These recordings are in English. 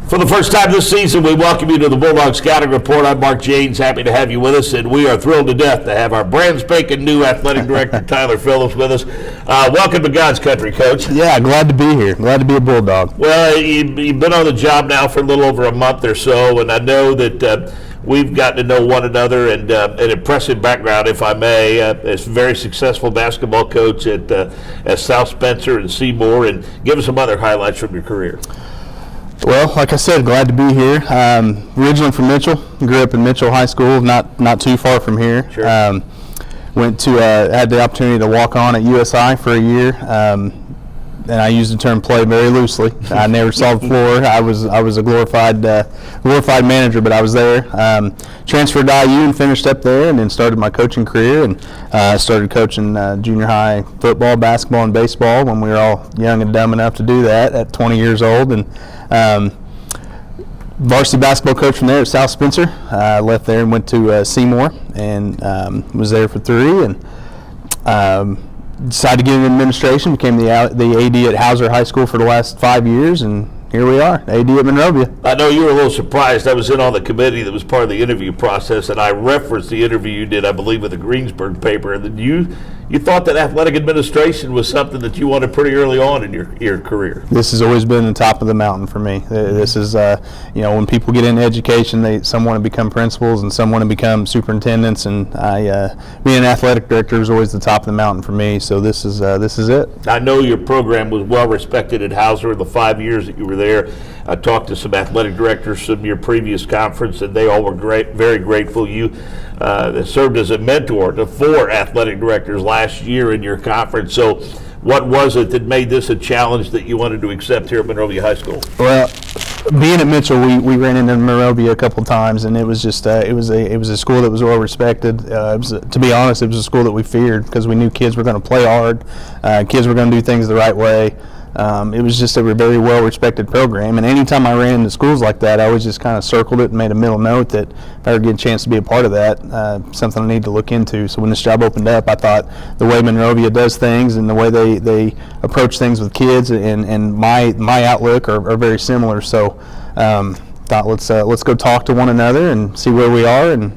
For the first time this season, we welcome you to the Bulldog Scouting Report. I'm Mark Janes, happy to have you with us, and we are thrilled to death to have our brand spanking new Athletic Director Tyler Phillips with us. Welcome to God's Country, Coach. Yeah, glad to be here. Glad to be a Bulldog. Well, you've been on the job now for a little over a month or so, and I know that we've gotten to know one another, and an impressive background, if I may, as a very successful basketball coach at South Spencer and Seymour, and give us some other highlights from your career. Well, like I said, glad to be here. Originally from Mitchell, grew up in Monrovia High School, not too far from here. Sure. Had the opportunity to walk on at USI for a year, and I use the term play very loosely. I never saw the floor. I was a glorified manager, but I was there. Transferred to IU and finished up there, and then started my coaching career, and started coaching junior high football, basketball, and baseball when we were all young and dumb enough to do that at 20 years old. And varsity basketball coach from there at South Spencer. Left there and went to Seymour, and was there for 3, and decided to get into administration, became the AD at Hauser High School for the last 5 years, and here we are, AD at Monrovia. I know you were a little surprised. I was in on the committee that was part of the interview process, and I referenced the interview you did, I believe, with the Greensburg paper, and then you thought that athletic administration was something that you wanted pretty early on in your career. This has always been the top of the mountain for me. This is, when people get into education, some want to become principals and some want to become superintendents, and being an athletic director is always the top of the mountain for me, so this is it. I know your program was well respected at Hauser in the 5 years that you were there. I talked to some athletic directors from your previous conference, and they all were very grateful. You served as a mentor to 4 athletic directors last year in your conference. So what was it that made this a challenge that you wanted to accept here at Monrovia High School? Well, being at Mitchell, we ran into Monrovia a couple times, and it was just it was a school that was well respected. To be honest, it was a school that we feared because we knew kids were going to play hard, kids were going to do things the right way. It was just a very well-respected program, and anytime I ran into schools like that, I always just kind of circled it and made a mental note that if I ever get a chance to be a part of that, something I need to look into. So when this job opened up, I thought the way Monrovia does things and the way they approach things with kids and my outlook are very similar. So thought let's go talk to one another and see where we are, and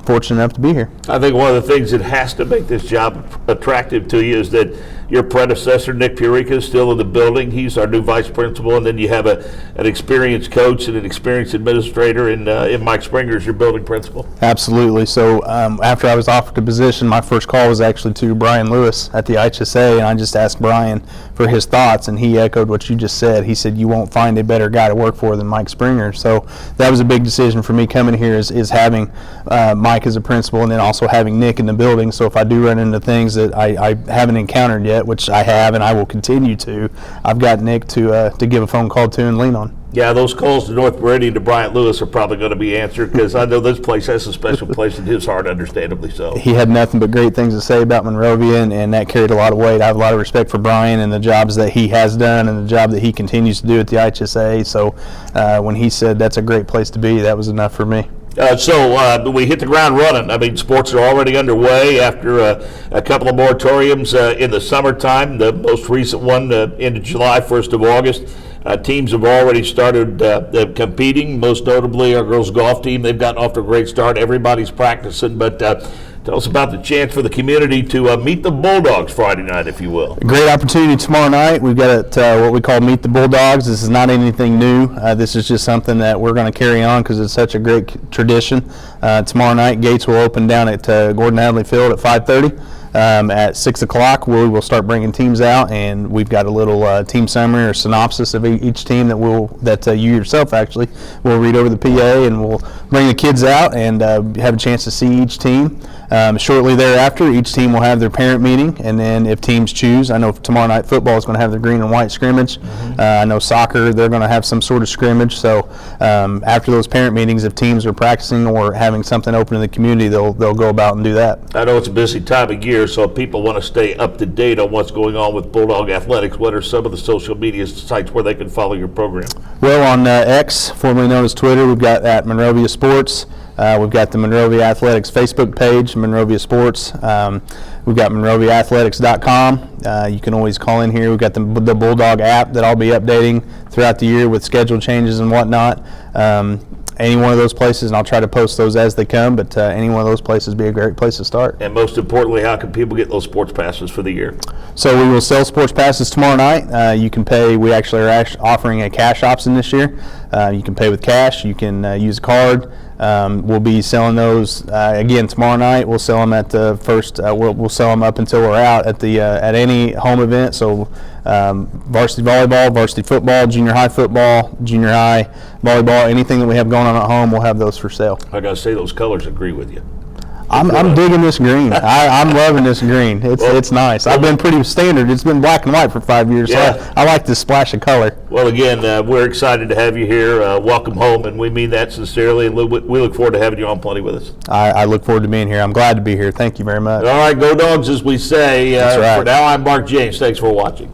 fortunate enough to be here. I think one of the things that has to make this job attractive to you is that your predecessor, Nick Purica, is still in the building. He's our new vice principal, and then you have an experienced coach and an experienced administrator in Mike Springer as your building principal. Absolutely. So after I was offered the position, my first call was actually to Brian Lewis at the IHSA, and I just asked Brian for his thoughts, and he echoed what you just said. He said, you won't find a better guy to work for than Mike Springer. So that was a big decision for me coming here is having Mike as a principal, and then also having Nick in the building. So if I do run into things that I haven't encountered yet, which I have and I will continue to, I've got Nick to give a phone call to and lean on. Yeah, those calls to North Meridian to Bryant Lewis are probably going to be answered, because I know this place has a special place in his heart, understandably so. He had nothing but great things to say about Monrovia, and that carried a lot of weight. I have a lot of respect for Brian and the jobs that he has done and the job that he continues to do at the IHSA. So when he said that's a great place to be, that was enough for me. So we hit the ground running. I mean, sports are already underway after a couple of moratoriums in the summertime. The most recent one into July, 1st of August. Teams have already started competing, most notably our girls golf team. They've gotten off to a great start. Everybody's practicing, but tell us about the chance for the community to meet the Bulldogs Friday night, if you will. A great opportunity tomorrow night. We've got what we call Meet the Bulldogs. This is not anything new. This is just something that we're going to carry on because it's such a great tradition. Tomorrow night, gates will open down at Gordon Hadley Field at 5:30. At 6 o'clock, we will start bringing teams out, and we've got a little team summary or synopsis of each team that you yourself actually will read over the PA, and we'll bring the kids out and have a chance to see each team. Shortly thereafter, each team will have their parent meeting, and then if teams choose, I know tomorrow night football is going to have their green and white scrimmage. I know soccer, they're going to have some sort of scrimmage. So after those parent meetings, if teams are practicing or having something open in the community, they'll go about and do that. I know it's a busy time of year, so if people want to stay up to date on what's going on with Bulldog Athletics, what are some of the social media sites where they can follow your program? Well, on X, formerly known as Twitter, we've got at Monrovia Sports. We've got the Monrovia Athletics Facebook page, Monrovia Sports. We've got MonroviaAthletics.com. You can always call in here. We've got the Bulldog app that I'll be updating throughout the year with schedule changes and whatnot. Any one of those places, and I'll try to post those as they come, but any one of those places would be a great place to start. And most importantly, how can people get those sports passes for the year? So we will sell sports passes tomorrow night. You can pay. We actually are offering a cash option this year. You can pay with cash. You can use a card. We'll be selling those again tomorrow night. We'll sell them at the first. We'll sell them up until we're out at the at any home event. So varsity volleyball, varsity football, junior high football, junior high volleyball, anything that we have going on at home, we'll have those for sale. I gotta say, those colors agree with you. I'm digging this green. I'm loving this green. It's nice. I've been pretty standard. It's been black and white for 5 years. Yeah. So I like this splash of color. Well, again, we're excited to have you here. Welcome home, and we mean that sincerely. And we look forward to having you on Plenty with us. I look forward to being here. I'm glad to be here. Thank you very much. All right, go Dogs, as we say. That's right. For now, I'm Mark James. Thanks for watching.